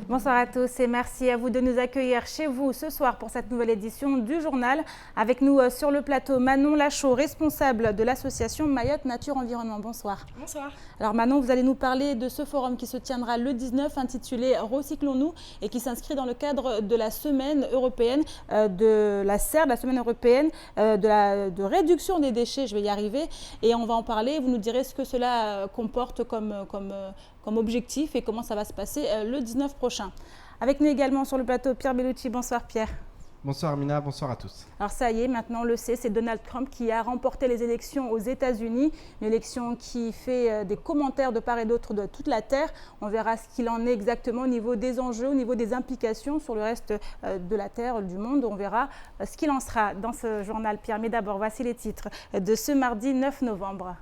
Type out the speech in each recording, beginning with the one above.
Bonsoir à tous et merci à vous de nous accueillir chez vous ce soir pour cette nouvelle édition du journal. Avec nous sur le plateau Manon Lachaud, responsable de l'association Mayotte Nature Environnement. Bonsoir. Bonsoir. Alors Manon, vous allez nous parler de ce forum qui se tiendra le 19 intitulé Recyclons-nous et qui s'inscrit dans le cadre de la semaine européenne de la serre, de la semaine européenne de réduction des déchets. Je vais y arriver et on va en parler. Vous nous direz ce que cela comporte comme objectif et comment ça va se passer le 19 prochain. Avec nous également sur le plateau Pierre Bellucci. Bonsoir Pierre. Bonsoir Amina, bonsoir à tous. Alors ça y est, maintenant on le sait, c'est Donald Trump qui a remporté les élections aux États-Unis, une élection qui fait des commentaires de part et d'autre de toute la Terre. On verra ce qu'il en est exactement au niveau des enjeux, au niveau des implications sur le reste de la Terre, du monde. On verra ce qu'il en sera dans ce journal, Pierre. Mais d'abord, voici les titres de ce mardi 9 novembre.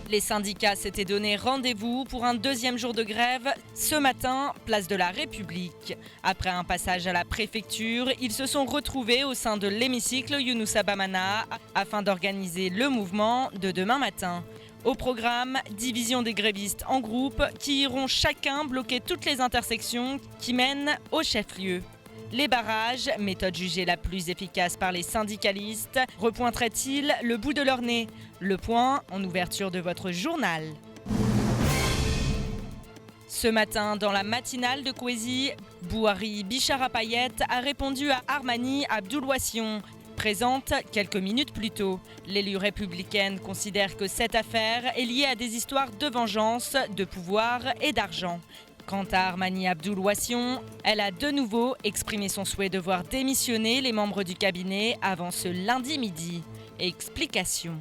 Les syndicats s'étaient donné rendez-vous pour un deuxième jour de grève ce matin, place de la République. Après un passage à la préfecture, ils se sont retrouvés au sein de l'hémicycle Younoussa Bamana afin d'organiser le mouvement de demain matin. Au programme, division des grévistes en groupes qui iront chacun bloquer toutes les intersections qui mènent au chef-lieu. Les barrages, méthode jugée la plus efficace par les syndicalistes, repointeraient-ils le bout de leur nez? Le point en ouverture de votre journal. Ce matin, dans la matinale de Kwesi, Bouhari Bichara Payet a répondu à Armani Abdoulouassion, présente quelques minutes plus tôt. L'élue républicaine considère que cette affaire est liée à des histoires de vengeance, de pouvoir et d'argent. Quant à Armani Abdoulouassion, elle a de nouveau exprimé son souhait de voir démissionner les membres du cabinet avant ce lundi midi. Explication.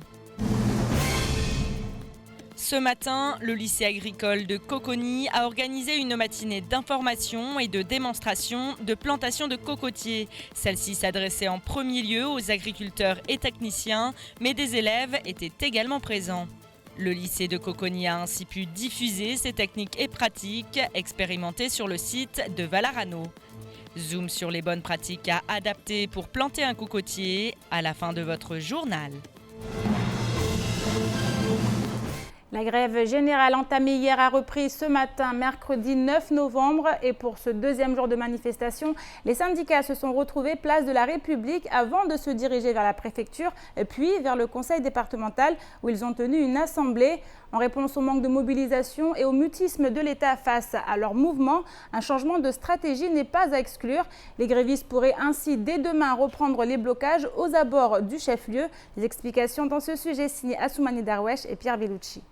Ce matin, le lycée agricole de Coconi a organisé une matinée d'information et de démonstration de plantation de cocotiers. Celle-ci s'adressait en premier lieu aux agriculteurs et techniciens, mais des élèves étaient également présents. Le lycée de Coconi a ainsi pu diffuser ses techniques et pratiques expérimentées sur le site de Valarano. Zoom sur les bonnes pratiques à adapter pour planter un cocotier à la fin de votre journal. La grève générale entamée hier a repris ce matin, mercredi 9 novembre. Et pour ce deuxième jour de manifestation, les syndicats se sont retrouvés place de la République avant de se diriger vers la préfecture, puis vers le conseil départemental où ils ont tenu une assemblée. En réponse au manque de mobilisation et au mutisme de l'État face à leur mouvement, un changement de stratégie n'est pas à exclure. Les grévistes pourraient ainsi dès demain reprendre les blocages aux abords du chef-lieu. Les explications dans ce sujet signées Assoumani Darwesh et Pierre Bellucci.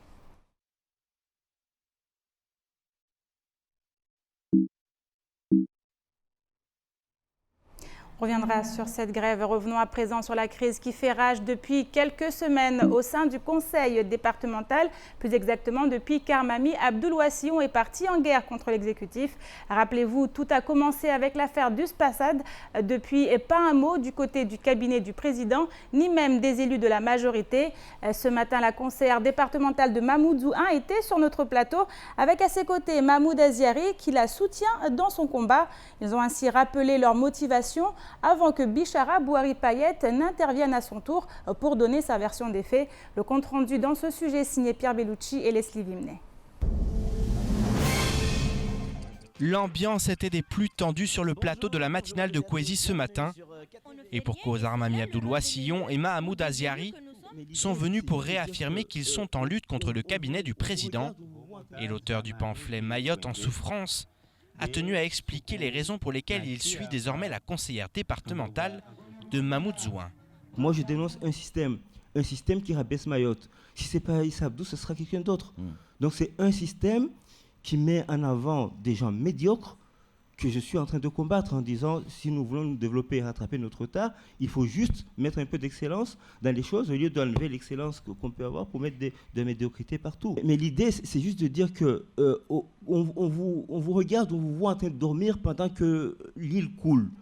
On reviendra sur cette grève. Revenons à présent sur la crise qui fait rage depuis quelques semaines au sein du conseil départemental, plus exactement depuis qu'Armani Abdoulouassion est parti en guerre contre l'exécutif. Rappelez-vous, tout a commencé avec l'affaire d'Uspassad. Depuis, pas un mot du côté du cabinet du président, ni même des élus de la majorité. Ce matin, la conseillère départementale de Mahmoud 1 était sur notre plateau avec à ses côtés Mahmoud Aziari qui la soutient dans son combat. Ils ont ainsi rappelé leur motivation avant que Bichara Bouhari Payet n'intervienne à son tour pour donner sa version des faits. Le compte-rendu dans ce sujet signé Pierre Bellucci et Leslie Vimnet. L'ambiance était des plus tendues sur le plateau de la matinale de Kwesi ce matin. Et pour cause, Armani Abdoulouassion et Mahmoud Aziari sont venus pour réaffirmer qu'ils sont en lutte contre le cabinet du président. Et l'auteur du pamphlet Mayotte en souffrance a tenu à expliquer les raisons pour lesquelles il suit désormais la conseillère départementale de Mahmoud Zouin. Moi, je dénonce un système qui rabaisse Mayotte. Si ce n'est pas Issa Abdou, ce sera quelqu'un d'autre. Donc c'est un système qui met en avant des gens médiocres que je suis en train de combattre en disant si nous voulons nous développer et rattraper notre retard, il faut juste mettre un peu d'excellence dans les choses au lieu d'enlever l'excellence qu'on peut avoir pour mettre de médiocrité partout. Mais l'idée, c'est juste de dire que on vous regarde, on vous voit en train de dormir pendant que l'île coule.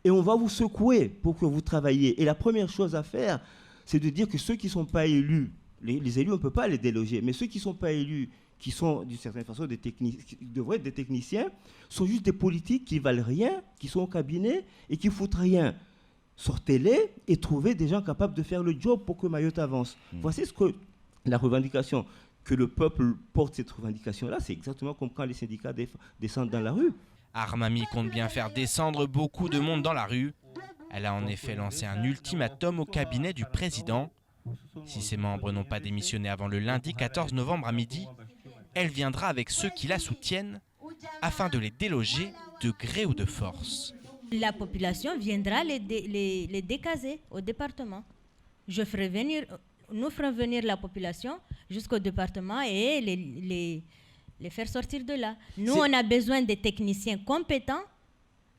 Et on va vous secouer pour que vous travailliez. Et la première chose à faire, c'est de dire que ceux qui ne sont pas élus, les élus, on ne peut pas les déloger, mais ceux qui ne sont pas élus, qui sont d'une certaine façon qui devraient être des techniciens, sont juste des politiques qui valent rien, qui sont au cabinet et qui foutent rien. Sortez-les et trouvez des gens capables de faire le job pour que Mayotte avance. Voici ce que la revendication que le peuple porte cette revendication-là. C'est exactement comme quand les syndicats descendent dans la rue. Armami compte bien faire descendre beaucoup de monde dans la rue. Elle a en effet lancé un ultimatum au cabinet du président. Si ses membres n'ont pas démissionné avant le lundi 14 novembre à midi, elle viendra avec ceux qui la soutiennent afin de les déloger de gré ou de force. La population viendra les décaser au département. Nous ferons venir la population jusqu'au département et les faire sortir de là. Nous, on a besoin de techniciens compétents.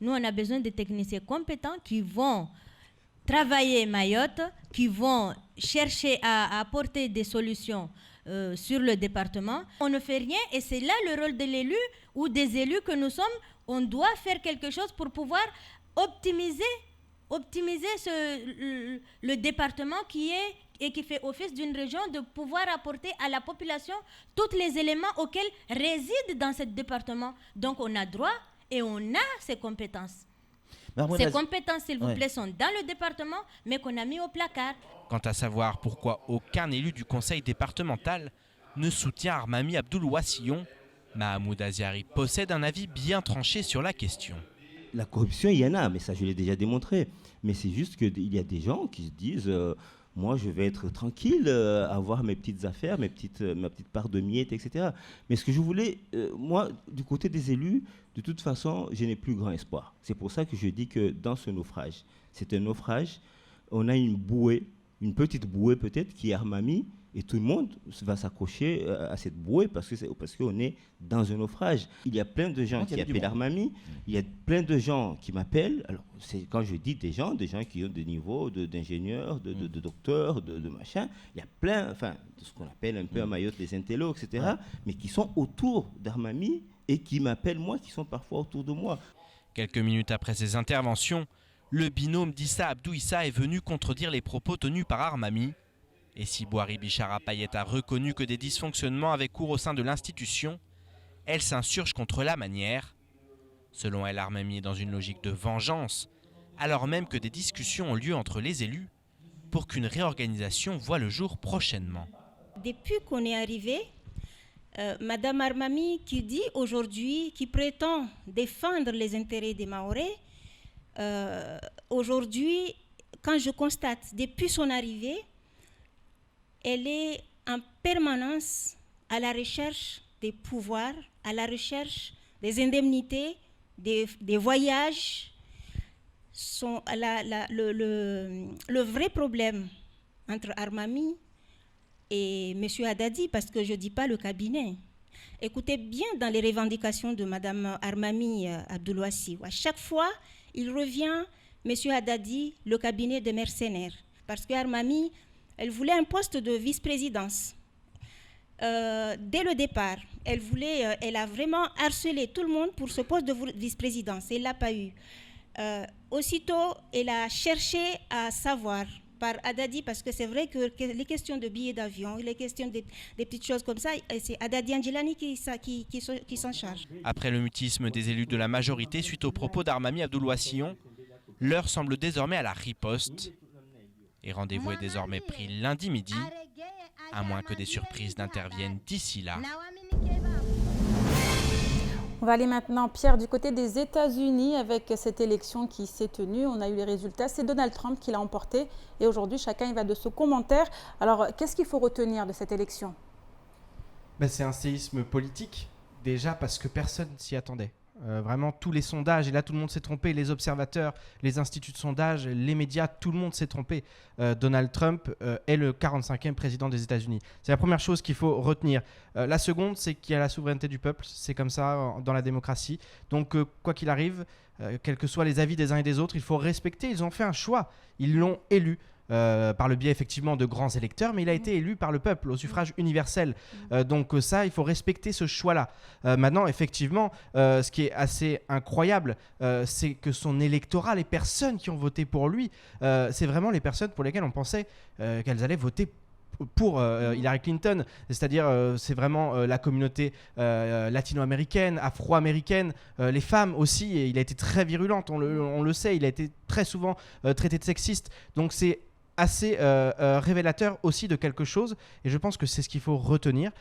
Nous, on a besoin de techniciens compétents qui vont travailler Mayotte, qui vont chercher à apporter des solutions sur le département. On ne fait rien et c'est là le rôle de l'élu ou des élus que nous sommes. On doit faire quelque chose pour pouvoir optimiser le département qui fait office d'une région, de pouvoir apporter à la population tous les éléments auxquels résident dans ce département. Donc on a droit et on a ces compétences. Ces compétences, s'il vous plaît, sont dans le département, mais qu'on a mis au placard. Quant à savoir pourquoi aucun élu du conseil départemental ne soutient Armami Abdoul-Ouassillon, Mahamoud Aziari possède un avis bien tranché sur la question. La corruption, il y en a, mais ça, je l'ai déjà démontré. Mais c'est juste qu'il y a des gens qui se disent moi, je vais être tranquille, avoir mes petites affaires, ma petite part de miettes, etc. Mais ce que je voulais, moi, du côté des élus, de toute façon, je n'ai plus grand espoir. C'est pour ça que je dis que dans ce naufrage, c'est un naufrage, on a une bouée, une petite bouée peut-être, qui est Armami, et tout le monde va s'accrocher à cette bouée parce qu'on est dans un naufrage. Il y a plein de gens qui appellent Armami, il y a plein de gens qui m'appellent. Alors, quand je dis des gens qui ont des niveaux d'ingénieurs, de docteurs, de machin, il y a plein, de ce qu'on appelle un peu à Mayotte les intellos, etc., mais qui sont autour d'Armami et qui m'appellent moi, qui sont parfois autour de moi. Quelques minutes après ces interventions, le binôme d'Issa Abdou Issa est venu contredire les propos tenus par Armami. Et si Boari Bichara Payet a reconnu que des dysfonctionnements avaient cours au sein de l'institution, elle s'insurge contre la manière. Selon elle, Armami est dans une logique de vengeance, alors même que des discussions ont lieu entre les élus pour qu'une réorganisation voie le jour prochainement. Depuis qu'on est arrivé, Madame Armami qui dit aujourd'hui, qui prétend défendre les intérêts des Mahorais, aujourd'hui, quand je constate, depuis son arrivée, elle est en permanence à la recherche des pouvoirs, à la recherche des indemnités, des voyages. Le vrai problème entre Armami et M. Haddadi, parce que je ne dis pas le cabinet, écoutez bien dans les revendications de Mme Armami Abdoul-Ouassillon. À chaque fois, il revient, M. Haddadi, le cabinet de mercenaires. Parce que Armami, elle voulait un poste de vice-présidence. Dès le départ, elle a vraiment harcelé tout le monde pour ce poste de vice-présidence. Elle ne l'a pas eu. Aussitôt, elle a cherché à savoir par Haddadi, parce que c'est vrai que les questions de billets d'avion, les questions des petites choses comme ça, c'est Haddadi Angelani qui s'en charge. Après le mutisme des élus de la majorité suite aux propos d'Armami Abdoul-Ouassillon, l'heure semble désormais à la riposte. Et rendez-vous est désormais pris lundi midi, à moins que des surprises n'interviennent d'ici là. On va aller maintenant, Pierre, du côté des États-Unis avec cette élection qui s'est tenue. On a eu les résultats. C'est Donald Trump qui l'a emporté. Et aujourd'hui, chacun y va de ce commentaire. Alors, qu'est-ce qu'il faut retenir de cette élection ? C'est un séisme politique, déjà parce que personne s'y attendait. Vraiment, tous les sondages, et là tout le monde s'est trompé, les observateurs, les instituts de sondage, les médias, tout le monde s'est trompé. Donald Trump est le 45e président des États-Unis. C'est la première chose qu'il faut retenir. La seconde, c'est qu'il y a la souveraineté du peuple, c'est comme ça dans la démocratie. Donc, quoi qu'il arrive, quels que soient les avis des uns et des autres, il faut respecter. Ils ont fait un choix, ils l'ont élu. Par le biais effectivement de grands électeurs, mais il a été élu par le peuple au suffrage universel. Donc ça, il faut respecter ce choix-là. Maintenant, effectivement, ce qui est assez incroyable, c'est que son électorat, les personnes qui ont voté pour lui, c'est vraiment les personnes pour lesquelles on pensait qu'elles allaient voter pour Hillary Clinton, c'est-à-dire c'est vraiment la communauté latino-américaine, afro-américaine, les femmes aussi, et il a été très virulent, on le sait, il a été très souvent traité de sexiste, donc c'est assez révélateur aussi de quelque chose, et je pense que c'est ce qu'il faut retenir,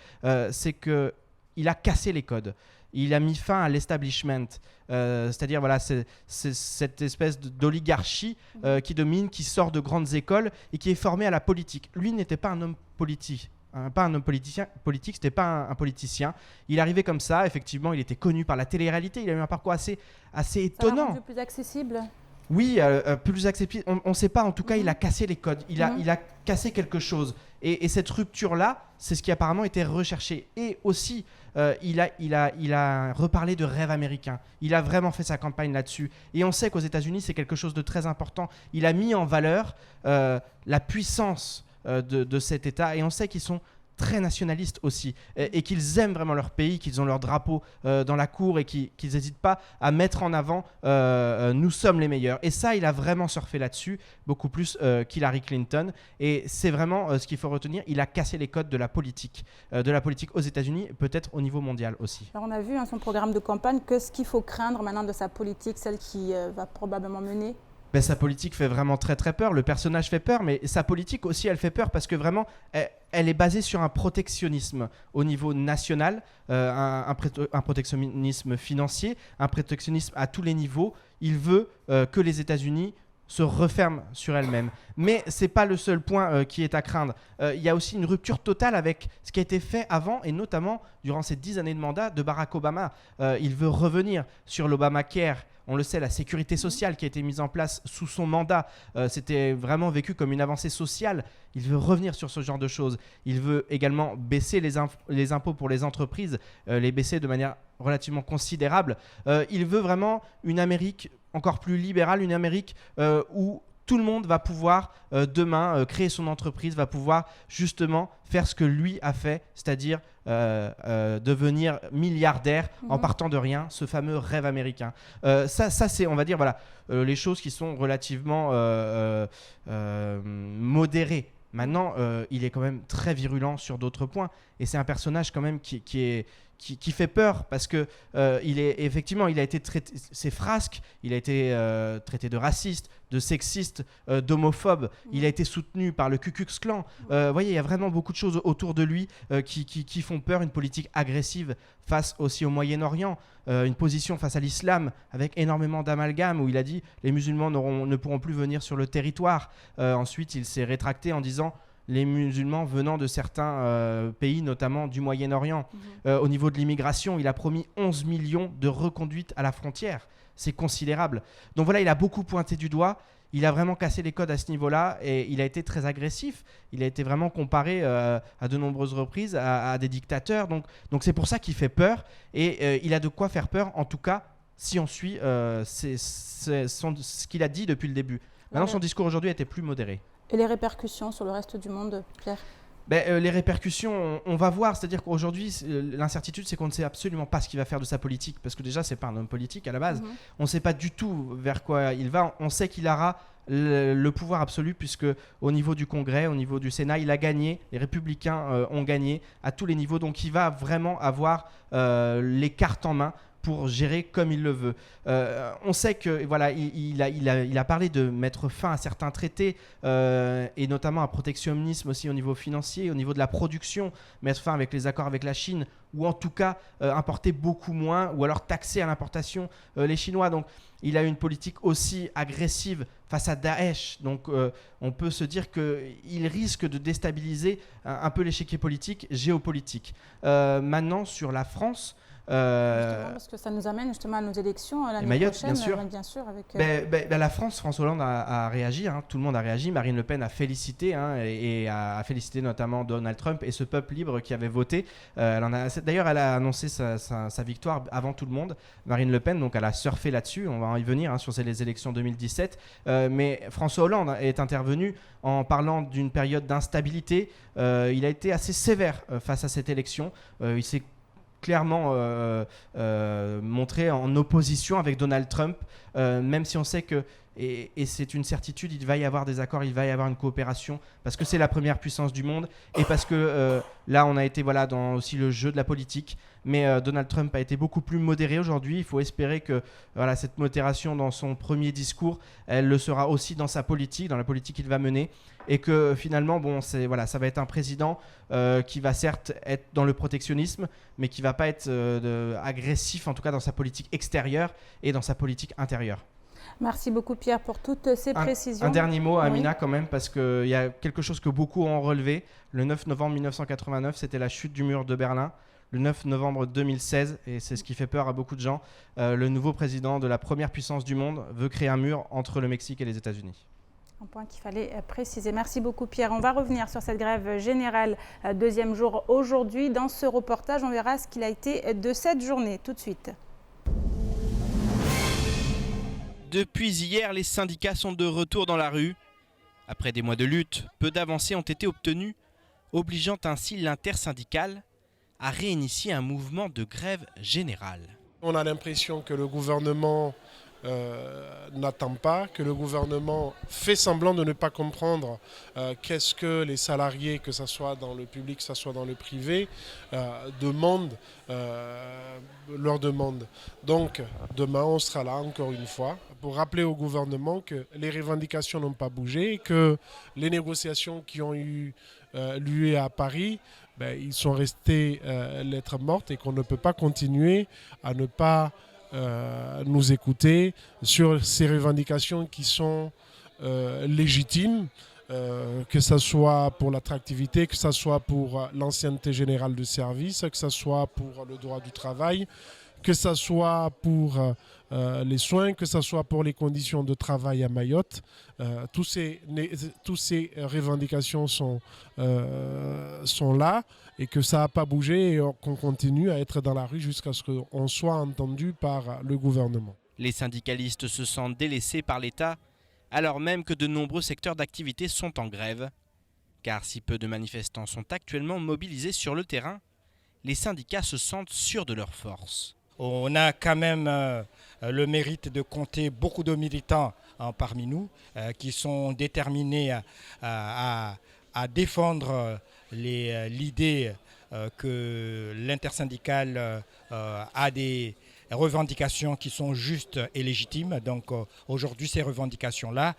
c'est qu'il a cassé les codes. Il a mis fin à l'establishment, c'est-à-dire voilà, c'est cette espèce d'oligarchie qui domine, qui sort de grandes écoles et qui est formée à la politique. Lui n'était pas un homme politique. Pas un homme politique, c'était pas un politicien. Il arrivait comme ça, effectivement, il était connu par la télé-réalité, il a eu un parcours assez étonnant. Ça l'a rendu plus accessible. Oui, plus accessible. On ne sait pas, en tout cas, il a cassé les codes, il a cassé quelque chose. Et cette rupture-là, c'est ce qui apparemment était recherché. Et aussi, il a reparlé de rêve américain. Il a vraiment fait sa campagne là-dessus. Et on sait qu'aux États-Unis, c'est quelque chose de très important. Il a mis en valeur la puissance de cet État, et on sait qu'ils sont très nationalistes aussi, et qu'ils aiment vraiment leur pays, qu'ils ont leur drapeau dans la cour, et qu'ils n'hésitent pas à mettre en avant nous sommes les meilleurs. Et ça, il a vraiment surfé là-dessus, beaucoup plus qu'Hillary Clinton, et c'est vraiment ce qu'il faut retenir. Il a cassé les codes de la politique aux États-Unis, peut-être au niveau mondial aussi. Alors on a vu son programme de campagne, que ce qu'il faut craindre maintenant de sa politique, celle qui va probablement mener. Ben, sa politique fait vraiment très très peur, le personnage fait peur, mais sa politique aussi elle fait peur parce que vraiment elle est basée sur un protectionnisme au niveau national, un protectionnisme financier, un protectionnisme à tous les niveaux. Il veut que les États-Unis se referment sur elles-mêmes. Mais ce n'est pas le seul point qui est à craindre. Il y a aussi une rupture totale avec ce qui a été fait avant, et notamment durant ces 10 années de mandat de Barack Obama. Il veut revenir sur l'Obamacare. On le sait, la sécurité sociale qui a été mise en place sous son mandat, c'était vraiment vécu comme une avancée sociale. Il veut revenir sur ce genre de choses. Il veut également baisser les impôts pour les entreprises, les baisser de manière relativement considérable. Il veut vraiment une Amérique encore plus libérale, une Amérique où tout le monde va pouvoir demain créer son entreprise, va pouvoir justement faire ce que lui a fait, c'est-à-dire devenir milliardaire en partant de rien, ce fameux rêve américain. Ça c'est, on va dire, voilà, les choses qui sont relativement modérées. Maintenant, il est quand même très virulent sur d'autres points, et c'est un personnage quand même qui fait peur parce que il a été traité, ses frasques, il a été traité de raciste, de sexiste, d'homophobe. Il a été soutenu par le Ku Klux Klan. Vous voyez, il y a vraiment beaucoup de choses autour de lui qui font peur. Une politique agressive face aussi au Moyen-Orient, une position face à l'islam avec énormément d'amalgame, où il a dit les musulmans ne pourront plus venir sur le territoire. Ensuite, il s'est rétracté en disant les musulmans venant de certains pays, notamment du Moyen-Orient. Au niveau de l'immigration, il a promis 11 millions de reconduites à la frontière. C'est considérable. Donc voilà, il a beaucoup pointé du doigt. Il a vraiment cassé les codes à ce niveau-là, et il a été très agressif. Il a été vraiment comparé à de nombreuses reprises à des dictateurs. Donc c'est pour ça qu'il fait peur, et il a de quoi faire peur, en tout cas, si on suit ce qu'il a dit depuis le début. Maintenant, son discours aujourd'hui a été plus modéré. Et les répercussions sur le reste du monde, Pierre ? Les répercussions, on va voir. C'est-à-dire qu'aujourd'hui, l'incertitude, c'est qu'on ne sait absolument pas ce qu'il va faire de sa politique. Parce que déjà, c'est pas un homme politique à la base. On ne sait pas du tout vers quoi il va. On sait qu'il aura le pouvoir absolu, puisque au niveau du Congrès, au niveau du Sénat, il a gagné. Les Républicains ont gagné à tous les niveaux. Donc, il va vraiment avoir les cartes en main pour gérer comme il le veut. On sait que voilà, il a parlé de mettre fin à certains traités, et notamment à protectionnisme aussi au niveau financier, au niveau de la production, mettre fin avec les accords avec la Chine, ou en tout cas importer beaucoup moins, ou alors taxer à l'importation les Chinois. Donc il a une politique aussi agressive face à Daesh. Donc on peut se dire qu'il risque de déstabiliser un peu l'échiquier politique, géopolitique. Maintenant, sur la France, parce que ça nous amène justement à nos élections l'année Mayotte, prochaine, bien sûr avec la France, François Hollande a réagi, tout le monde a réagi. Marine Le Pen a félicité, et a félicité notamment Donald Trump et ce peuple libre qui avait voté. D'ailleurs, elle a annoncé sa victoire avant tout le monde, Marine Le Pen, donc elle a surfé là-dessus. On va y venir sur les élections 2017. Mais François Hollande est intervenu en parlant d'une période d'instabilité. Il a été assez sévère face à cette élection. Il s'est clairement montré en opposition avec Donald Trump, même si on sait que Et c'est une certitude, il va y avoir des accords, il va y avoir une coopération, parce que c'est la première puissance du monde, et parce que là, on a été dans aussi le jeu de la politique. Mais Donald Trump a été beaucoup plus modéré aujourd'hui. Il faut espérer que cette modération dans son premier discours, elle le sera aussi dans sa politique, dans la politique qu'il va mener. Et que finalement, ça va être un président qui va certes être dans le protectionnisme, mais qui ne va pas être agressif, en tout cas dans sa politique extérieure et dans sa politique intérieure. Merci beaucoup Pierre pour toutes ces précisions. Un dernier mot, Amina, quand même, parce qu'il y a quelque chose que beaucoup ont relevé. Le 9 novembre 1989, c'était la chute du mur de Berlin. Le 9 novembre 2016, et c'est ce qui fait peur à beaucoup de gens, le nouveau président de la première puissance du monde veut créer un mur entre le Mexique et les États-Unis. Un point qu'il fallait préciser. Merci beaucoup Pierre. On va revenir sur cette grève générale, deuxième jour aujourd'hui. Dans ce reportage, on verra ce qu'il a été de cette journée. Tout de suite. Depuis hier, les syndicats sont de retour dans la rue. Après des mois de lutte, peu d'avancées ont été obtenues, obligeant ainsi l'intersyndicale à réinitier un mouvement de grève générale. On a l'impression que le gouvernement n'attend pas, que le gouvernement fait semblant de ne pas comprendre qu'est-ce que les salariés, que ce soit dans le public, que ce soit dans le privé, leur demandent. Donc demain, on sera là encore une fois pour rappeler au gouvernement que les revendications n'ont pas bougé, que les négociations qui ont eu lieu à Paris, ils sont restés lettres mortes et qu'on ne peut pas continuer à ne pas nous écouter sur ces revendications qui sont légitimes, que ce soit pour l'attractivité, que ce soit pour l'ancienneté générale de service, que ce soit pour le droit du travail, que ce soit pour les soins, que ce soit pour les conditions de travail à Mayotte. Toutes ces revendications sont là et que ça n'a pas bougé et qu'on continue à être dans la rue jusqu'à ce qu'on soit entendu par le gouvernement. Les syndicalistes se sentent délaissés par l'État alors même que de nombreux secteurs d'activité sont en grève. Car si peu de manifestants sont actuellement mobilisés sur le terrain, les syndicats se sentent sûrs de leur force. On a quand même le mérite de compter beaucoup de militants parmi nous qui sont déterminés à défendre l'idée que l'intersyndicale a des revendications qui sont justes et légitimes. Donc aujourd'hui, ces revendications-là,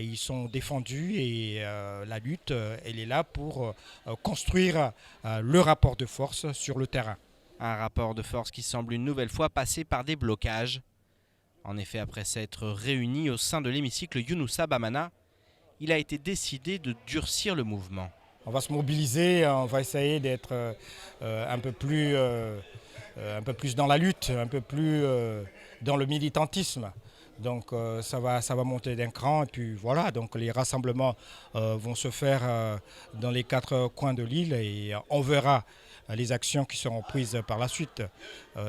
ils sont défendues et la lutte, elle est là pour construire le rapport de force sur le terrain. Un rapport de force qui semble une nouvelle fois passer par des blocages. En effet, après s'être réunis au sein de l'hémicycle Younoussa Bamana, il a été décidé de durcir le mouvement. On va se mobiliser, on va essayer d'être un peu plus dans la lutte, un peu plus dans le militantisme. Donc ça va monter d'un cran et puis voilà, donc les rassemblements vont se faire dans les 4 coins de l'île et on verra les actions qui seront prises par la suite.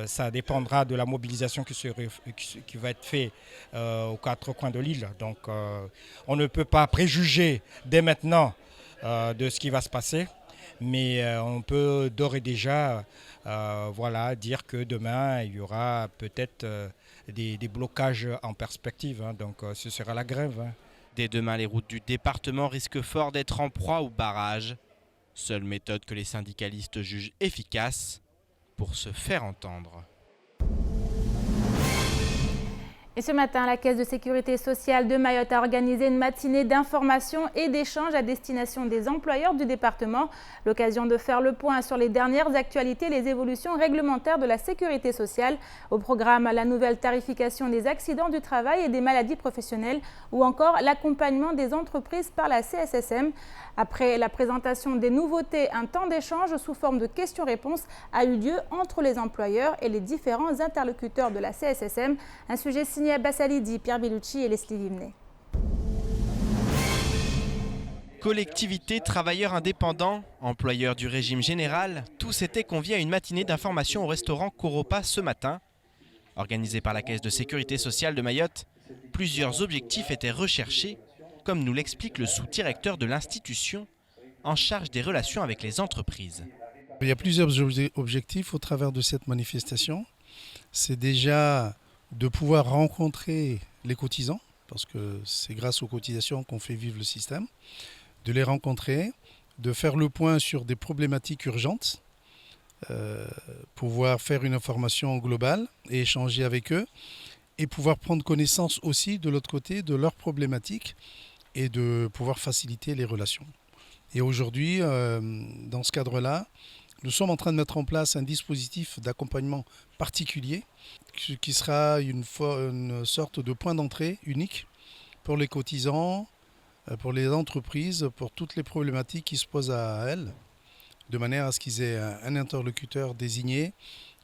Ça dépendra de la mobilisation qui va être faite aux 4 coins de l'île. Donc on ne peut pas préjuger dès maintenant de ce qui va se passer, mais on peut d'ores et déjà dire que demain il y aura peut-être des blocages en perspective, donc ce sera la grève. Dès demain, les routes du département risquent fort d'être en proie au barrage. Seule méthode que les syndicalistes jugent efficace pour se faire entendre. Et ce matin, la Caisse de sécurité sociale de Mayotte a organisé une matinée d'information et d'échange à destination des employeurs du département. L'occasion de faire le point sur les dernières actualités et les évolutions réglementaires de la sécurité sociale. Au programme, la nouvelle tarification des accidents du travail et des maladies professionnelles ou encore l'accompagnement des entreprises par la CSSM. Après la présentation des nouveautés, un temps d'échange sous forme de questions-réponses a eu lieu entre les employeurs et les différents interlocuteurs de la CSSM. Un sujet signé Abbas Alidi, Pierre Bellucci et Leslie Vimnet. Collectivités, travailleurs indépendants, employeurs du régime général, tous étaient conviés à une matinée d'information au restaurant Coropa ce matin. Organisée par la Caisse de sécurité sociale de Mayotte, plusieurs objectifs étaient recherchés, comme nous l'explique le sous-directeur de l'institution en charge des relations avec les entreprises. Il y a plusieurs objectifs au travers de cette manifestation. C'est déjà de pouvoir rencontrer les cotisants, parce que c'est grâce aux cotisations qu'on fait vivre le système, de les rencontrer, de faire le point sur des problématiques urgentes, pouvoir faire une information globale et échanger avec eux, et pouvoir prendre connaissance aussi de l'autre côté de leurs problématiques et de pouvoir faciliter les relations. Et aujourd'hui, dans ce cadre-là, nous sommes en train de mettre en place un dispositif d'accompagnement particulier qui sera une sorte de point d'entrée unique pour les cotisants, pour les entreprises, pour toutes les problématiques qui se posent à elles, de manière à ce qu'ils aient un interlocuteur désigné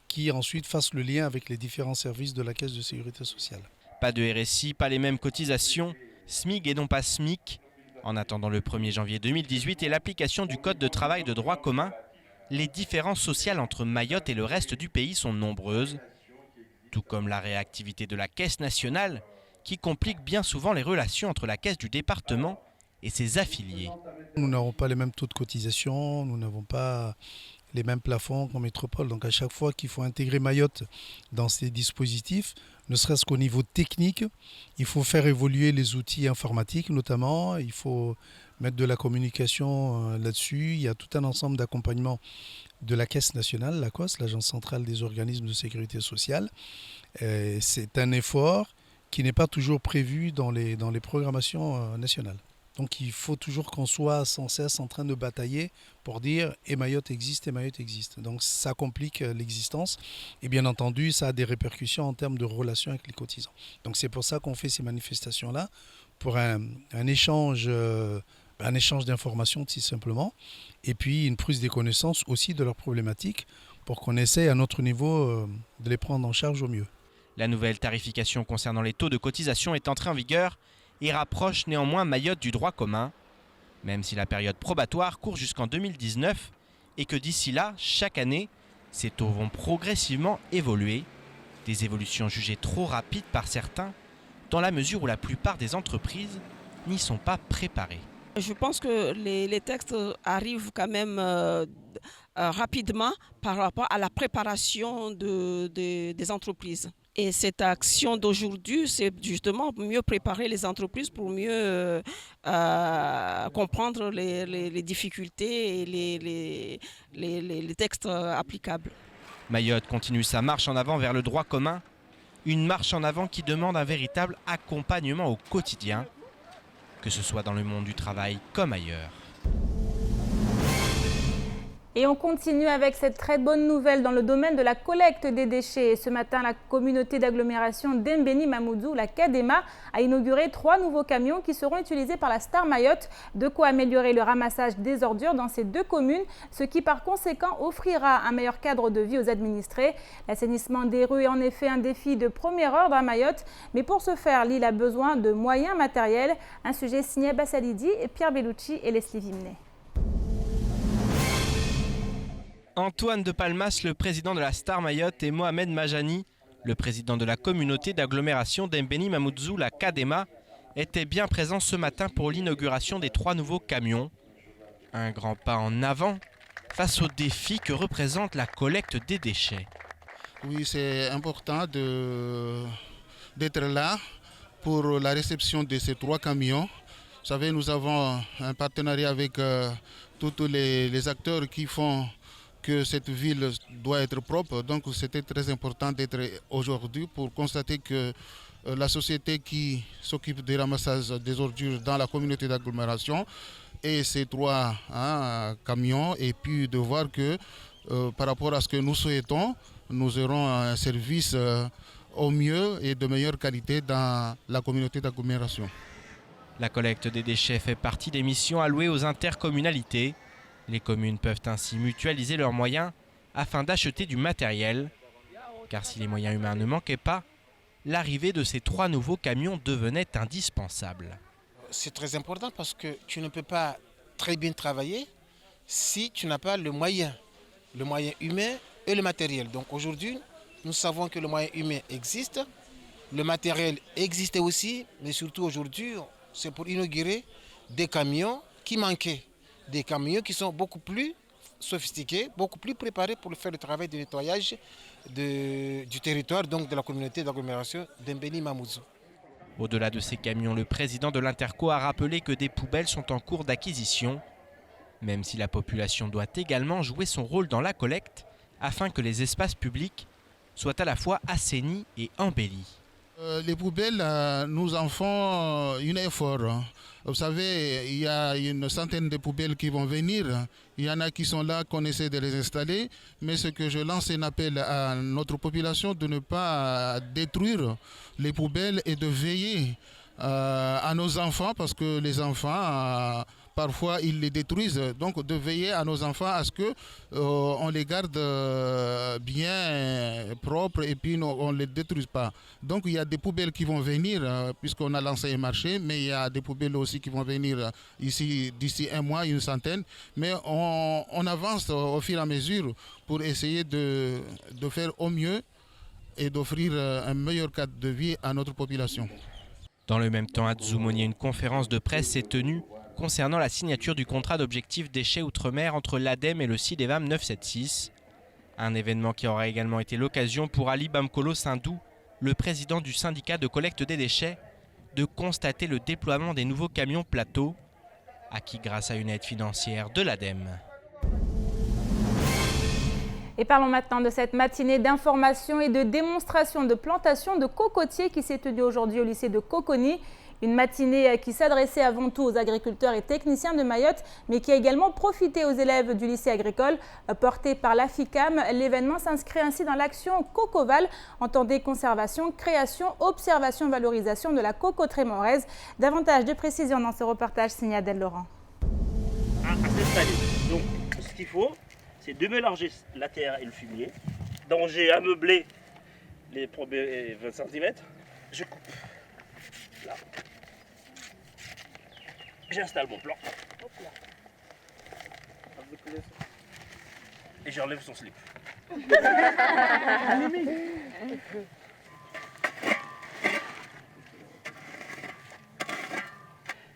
qui ensuite fasse le lien avec les différents services de la Caisse de sécurité sociale. Pas de RSI, pas les mêmes cotisations, SMIC et non pas SMIC. En attendant le 1er janvier 2018 et l'application du Code de travail de droit commun, les différences sociales entre Mayotte et le reste du pays sont nombreuses, tout comme la réactivité de la Caisse nationale qui complique bien souvent les relations entre la Caisse du département et ses affiliés. Nous n'avons pas les mêmes taux de cotisation, nous n'avons pas les mêmes plafonds qu'en métropole. Donc à chaque fois qu'il faut intégrer Mayotte dans ces dispositifs, ne serait-ce qu'au niveau technique, il faut faire évoluer les outils informatiques notamment, il faut mettre de la communication là-dessus. Il y a tout un ensemble d'accompagnement de la Caisse nationale, la COS, l'Agence centrale des organismes de sécurité sociale. C'est un effort qui n'est pas toujours prévu dans les programmations nationales. Donc il faut toujours qu'on soit sans cesse en train de batailler pour dire « et Mayotte existe, et Mayotte existe ». Donc ça complique l'existence et bien entendu ça a des répercussions en termes de relations avec les cotisants. Donc c'est pour ça qu'on fait ces manifestations-là, pour un échange d'informations tout simplement, et puis une prise des connaissances aussi de leurs problématiques pour qu'on essaie à notre niveau de les prendre en charge au mieux. La nouvelle tarification concernant les taux de cotisation est entrée en vigueur et rapproche néanmoins Mayotte du droit commun, même si la période probatoire court jusqu'en 2019 et que d'ici là, chaque année, ces taux vont progressivement évoluer, des évolutions jugées trop rapides par certains, dans la mesure où la plupart des entreprises n'y sont pas préparées. Je pense que les textes arrivent quand même rapidement par rapport à la préparation des entreprises. Et cette action d'aujourd'hui, c'est justement mieux préparer les entreprises pour mieux comprendre les difficultés et les textes applicables. Mayotte continue sa marche en avant vers le droit commun, une marche en avant qui demande un véritable accompagnement au quotidien, que ce soit dans le monde du travail comme ailleurs. Et on continue avec cette très bonne nouvelle dans le domaine de la collecte des déchets. Ce matin, la communauté d'agglomération d'Embeni Mamoudzou, la CADEMA, a inauguré 3 nouveaux camions qui seront utilisés par la Star Mayotte. De quoi améliorer le ramassage des ordures dans ces 2 communes, ce qui par conséquent offrira un meilleur cadre de vie aux administrés. L'assainissement des rues est en effet un défi de premier ordre à Mayotte, mais pour ce faire, l'île a besoin de moyens matériels. Un sujet signé Bassalidi, Pierre Bellucci et Leslie Vimnet. Antoine de Palmas, le président de la Star Mayotte, et Mohamed Majani, le président de la communauté d'agglomération d'Embeni Mamoudzou, la CADEMA, étaient bien présents ce matin pour l'inauguration des 3 nouveaux camions. Un grand pas en avant face au défi que représente la collecte des déchets. Oui, c'est important d'être là pour la réception de ces 3 camions. Vous savez, nous avons un partenariat avec tous les acteurs qui font que cette ville doit être propre. Donc c'était très important d'être aujourd'hui pour constater que la société qui s'occupe du ramassage des ordures dans la communauté d'agglomération et ces 3 camions, et puis de voir que par rapport à ce que nous souhaitons, nous aurons un service au mieux et de meilleure qualité dans la communauté d'agglomération. La collecte des déchets fait partie des missions allouées aux intercommunalités. Les communes peuvent ainsi mutualiser leurs moyens afin d'acheter du matériel. Car si les moyens humains ne manquaient pas, l'arrivée de ces 3 nouveaux camions devenait indispensable. C'est très important parce que tu ne peux pas très bien travailler si tu n'as pas le moyen humain et le matériel. Donc aujourd'hui, nous savons que le moyen humain existe, le matériel existait aussi, mais surtout aujourd'hui, c'est pour inaugurer des camions qui manquaient. Des camions qui sont beaucoup plus sophistiqués, beaucoup plus préparés pour faire le travail de nettoyage du territoire, donc de la communauté d'agglomération d'Embeni Mamoudzou. Au-delà de ces camions, le président de l'Interco a rappelé que des poubelles sont en cours d'acquisition, même si la population doit également jouer son rôle dans la collecte afin que les espaces publics soient à la fois assainis et embellis. Les poubelles nous en font un effort. Vous savez, il y a une centaine de poubelles qui vont venir. Il y en a qui sont là, qu'on essaie de les installer. Mais ce que je lance un appel à notre population de ne pas détruire les poubelles et de veiller à nos enfants, parce que les enfants, parfois, ils les détruisent. Donc, de veiller à nos enfants à ce qu'on les garde bien propres et puis on ne les détruise pas. Donc, il y a des poubelles qui vont venir, puisqu'on a lancé un marché, mais il y a des poubelles aussi qui vont venir ici d'ici un mois, une centaine. Mais on avance au fur et à mesure pour essayer de faire au mieux et d'offrir un meilleur cadre de vie à notre population. Dans le même temps, à Dzoumogné, une conférence de presse s'est tenue concernant la signature du contrat d'objectifs déchets outre-mer entre l'ADEME et le CIDEVAM 976. Un événement qui aura également été l'occasion pour Ali Bamkolo Sindou, le président du syndicat de collecte des déchets, de constater le déploiement des nouveaux camions plateaux, acquis grâce à une aide financière de l'ADEME. Et parlons maintenant de cette matinée d'information et de démonstration de plantation de cocotiers qui s'est tenue aujourd'hui au lycée de Coconi. Une matinée qui s'adressait avant tout aux agriculteurs et techniciens de Mayotte, mais qui a également profité aux élèves du lycée agricole porté par la FICAM. L'événement s'inscrit ainsi dans l'action Cocoval, entendez conservation, création, observation, valorisation de la coco trémoraise. Davantage de précisions dans ce reportage signé Adèle Laurent. À s'installer. Donc, ce qu'il faut, c'est de mélanger la terre et le fumier. Donc j'ai ameubler les premiers 20 cm. Je coupe. Là. J'installe mon plan. Hop là. Et j'enlève son slip.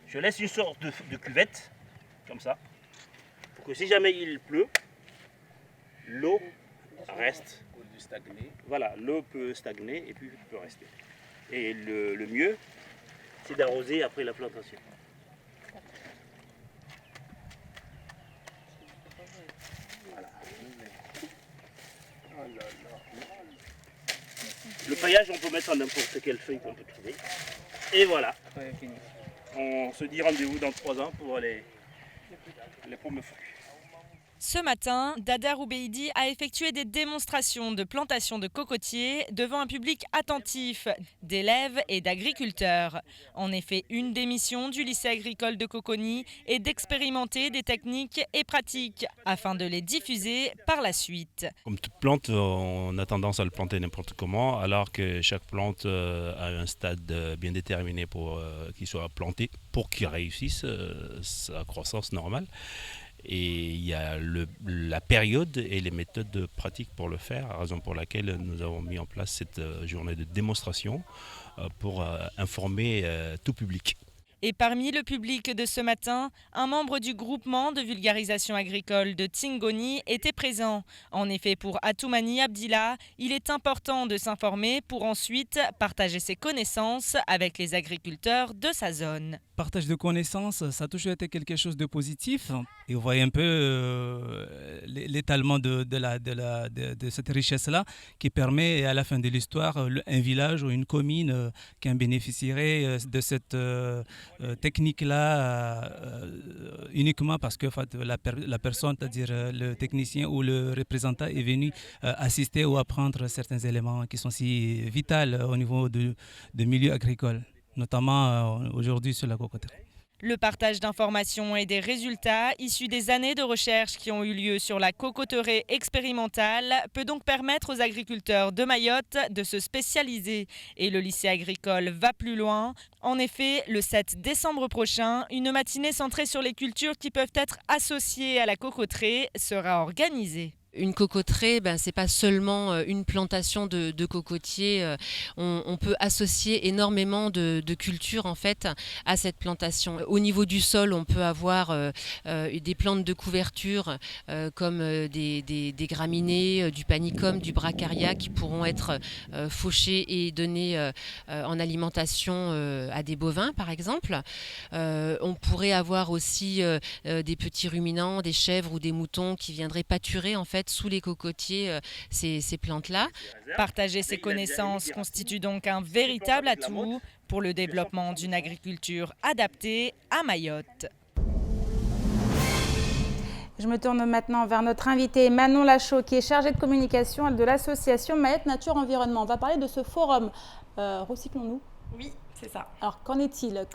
Je laisse une sorte de cuvette, comme ça, pour que si jamais il pleut, l'eau reste. Voilà, l'eau peut stagner et puis peut rester. Et le mieux, c'est d'arroser après la plantation. Voilà. Le paillage, on peut mettre en n'importe quelle feuille qu'on peut trouver. Et voilà. On se dit rendez-vous dans 3 ans pour les premiers fruits. Ce matin, Dader Oubeidi a effectué des démonstrations de plantation de cocotiers devant un public attentif d'élèves et d'agriculteurs. En effet, une des missions du lycée agricole de Coconi est d'expérimenter des techniques et pratiques afin de les diffuser par la suite. Comme toute plante, on a tendance à le planter n'importe comment, alors que chaque plante a un stade bien déterminé pour qu'il soit planté, pour qu'il réussisse sa croissance normale. Et il y a la période et les méthodes pratiques pour le faire, raison pour laquelle nous avons mis en place cette journée de démonstration pour informer tout public. Et parmi le public de ce matin, un membre du groupement de vulgarisation agricole de Tingoni était présent. En effet, pour Atoumani Abdillah, il est important de s'informer pour ensuite partager ses connaissances avec les agriculteurs de sa zone. Partage de connaissances, ça a toujours été quelque chose de positif. Et vous voyez un peu l'étalement de cette richesse-là qui permet à la fin de l'histoire un village ou une commune qui en bénéficierait de cette technique-là uniquement parce que la personne, c'est-à-dire le technicien ou le représentant est venu assister ou apprendre certains éléments qui sont si vitaux au niveau du milieu agricole, notamment aujourd'hui sur la cocoterie. Le partage d'informations et des résultats issus des années de recherche qui ont eu lieu sur la cocoterie expérimentale peut donc permettre aux agriculteurs de Mayotte de se spécialiser. Et le lycée agricole va plus loin. En effet, le 7 décembre prochain, une matinée centrée sur les cultures qui peuvent être associées à la cocoterie sera organisée. Une cocoterie, c'est pas seulement une plantation de cocotiers. On peut associer énormément de cultures en fait à cette plantation. Au niveau du sol, on peut avoir des plantes de couverture comme des graminées, du panicum, du bracharia qui pourront être fauchés et donnés en alimentation à des bovins par exemple. On pourrait avoir aussi des petits ruminants, des chèvres ou des moutons qui viendraient pâturer en fait sous les cocotiers ces plantes-là. Partager ces connaissances constitue donc un véritable atout pour le développement d'une agriculture adaptée à Mayotte. Je me tourne maintenant vers notre invitée Manon Lachaud, qui est chargée de communication de l'association Mayotte Nature Environnement. On va parler de ce forum. Recyclons-nous. Oui, c'est ça. Alors, qu'en est-il?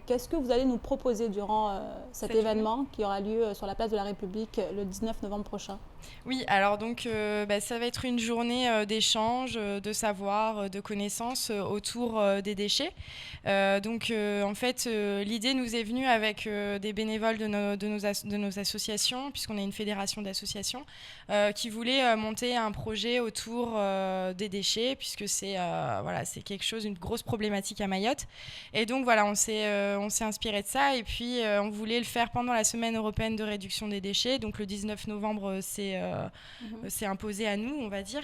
Qu'est-ce que vous allez nous proposer durant cet événement qui aura lieu sur la place de la République le 19 novembre prochain? Oui, alors donc ça va être une journée d'échange, de savoir, de connaissances autour des déchets. En fait, l'idée nous est venue avec des bénévoles de nos associations, puisqu'on est une fédération d'associations, qui voulaient monter un projet autour des déchets, puisque c'est quelque chose, une grosse problématique à Mayotte. Et donc voilà, on s'est inspiré de ça, et puis on voulait le faire pendant la semaine européenne de réduction des déchets. Donc le 19 novembre, c'est imposé à nous, on va dire.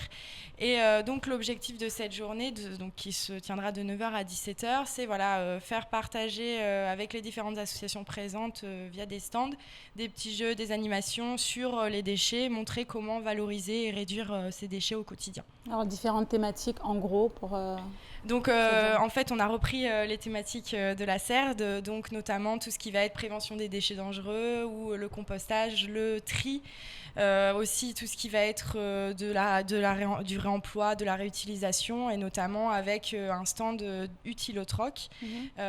Et donc l'objectif de cette journée, qui se tiendra de 9h à 17h, c'est faire partager avec les différentes associations présentes via des stands, des petits jeux, des animations sur les déchets, montrer comment valoriser et réduire ces déchets au quotidien. Alors différentes thématiques en gros pour... Donc en fait on a repris les thématiques de la CERD, donc notamment tout ce qui va être prévention des déchets dangereux ou le compostage, le tri, aussi tout ce qui va être du réemploi, de la réutilisation, et notamment avec un stand Utilotroc.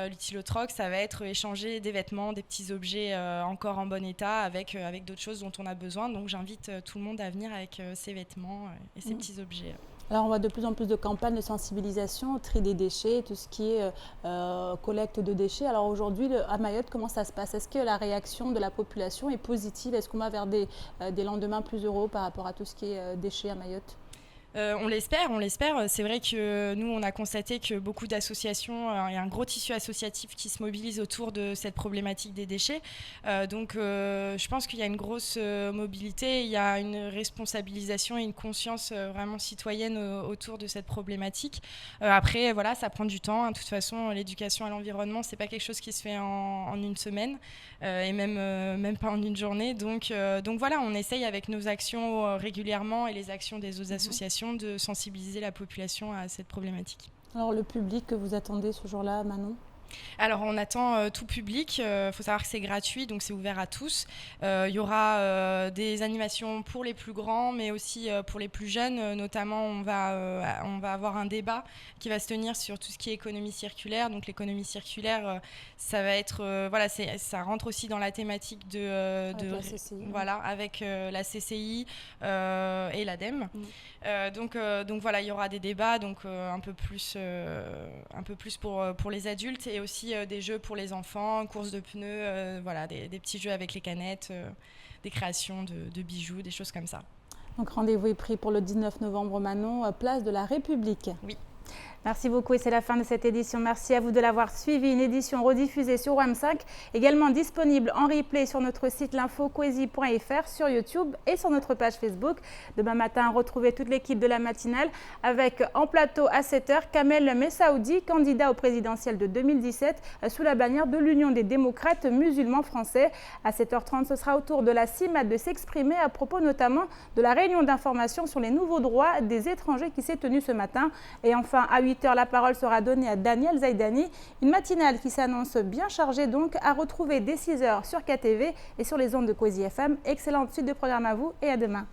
L'Utilotroc, ça va être échanger des vêtements, des petits objets encore en bon état avec d'autres choses dont on a besoin. Donc j'invite tout le monde à venir avec ses vêtements et ses petits objets. Alors on voit de plus en plus de campagnes de sensibilisation au tri des déchets, tout ce qui est collecte de déchets. Alors aujourd'hui à Mayotte, comment ça se passe? Est-ce que la réaction de la population est positive? Est-ce qu'on va vers des lendemains plus heureux par rapport à tout ce qui est déchets à Mayotte? On l'espère. C'est vrai que nous, on a constaté que beaucoup d'associations, il y a un gros tissu associatif qui se mobilise autour de cette problématique des déchets. Je pense qu'il y a une grosse mobilité, il y a une responsabilisation et une conscience vraiment citoyenne autour de cette problématique. Après, ça prend du temps. De toute façon, l'éducation à l'environnement, c'est pas quelque chose qui se fait en une semaine et même pas en une journée. Donc voilà, on essaye avec nos actions régulièrement et les actions des autres associations de sensibiliser la population à cette problématique. Alors le public que vous attendez ce jour-là, Manon? Alors on attend tout public, faut savoir que c'est gratuit, donc c'est ouvert à tous. Il y aura des animations pour les plus grands, mais aussi pour les plus jeunes. Notamment on va avoir un débat qui va se tenir sur tout ce qui est économie circulaire. Donc l'économie circulaire, ça va être ça rentre aussi dans la thématique avec la CCI, avec la CCI et l'ADEME. Donc il y aura des débats, un peu plus pour les adultes, et aussi des jeux pour les enfants, courses de pneus, des petits jeux avec les canettes, des créations de bijoux, des choses comme ça. Donc rendez-vous est pris pour le 19 novembre, Manon, place de la République. Oui. Merci beaucoup et c'est la fin de cette édition. Merci à vous de l'avoir suivi. Une édition rediffusée sur WAM5, également disponible en replay sur notre site l'infocoesie.fr, sur YouTube et sur notre page Facebook. Demain matin, retrouvez toute l'équipe de la matinale avec en plateau à 7h Kamel Messaoudi, candidat au présidentiel de 2017 sous la bannière de l'Union des démocrates musulmans français. À 7h30, ce sera au tour de la CIMAD de s'exprimer à propos notamment de la réunion d'information sur les nouveaux droits des étrangers qui s'est tenue ce matin. Et enfin, à 8h, la parole sera donnée à Daniel Zaidani. Une matinale qui s'annonce bien chargée donc à retrouver dès 6h sur KTV et sur les ondes de Coesie FM. Excellente suite de programme à vous et à demain.